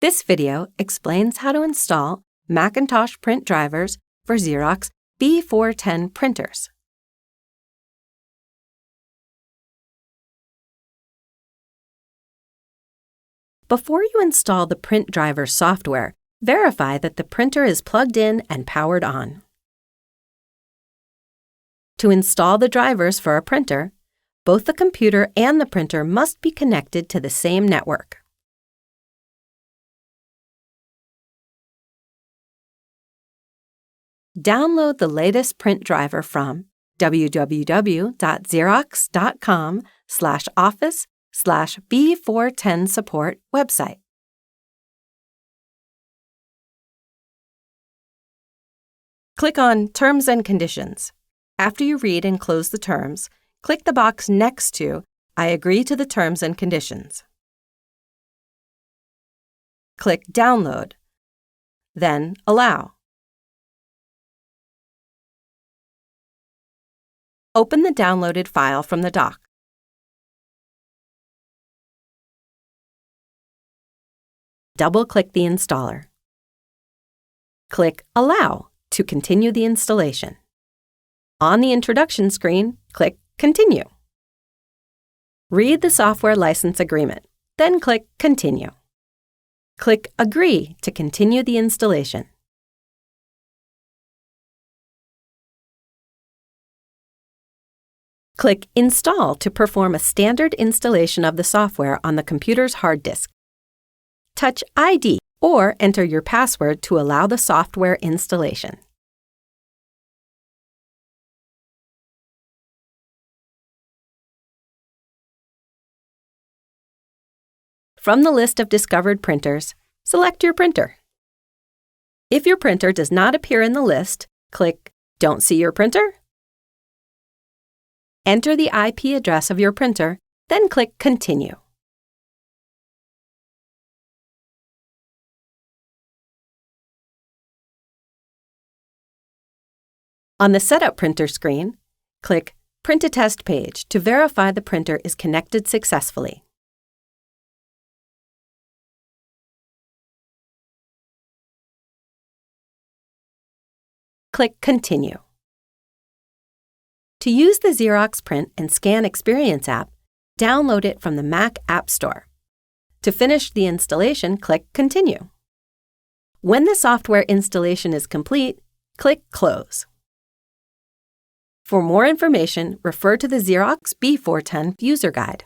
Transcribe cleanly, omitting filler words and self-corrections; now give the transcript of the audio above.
This video explains how to install Macintosh print drivers for Xerox B410 printers. Before you install the print driver software, verify that the printer is plugged in and powered on. To install the drivers for a printer, both the computer and the printer must be connected to the same network. Download the latest print driver from www.xerox.com/office/B410 support website. Click on Terms and Conditions. After you read and close the terms, click the box next to I agree to the terms and conditions. Click Download, then Allow. Open the downloaded file from the dock. Double-click the installer. Click Allow to continue the installation. On the introduction screen, click Continue. Read the software license agreement, then click Continue. Click Agree to continue the installation. Click Install to perform a standard installation of the software on the computer's hard disk. Touch ID or enter your password to allow the software installation. From the list of discovered printers, select your printer. If your printer does not appear in the list, click Don't see your printer? Enter the IP address of your printer, then click Continue. On the Setup Printer screen, click Print a Test Page to verify the printer is connected successfully. Click Continue. To use the Xerox Print and Scan Experience app, download it from the Mac App Store. To finish the installation, click Continue. When the software installation is complete, click Close. For more information, refer to the Xerox B410 User Guide.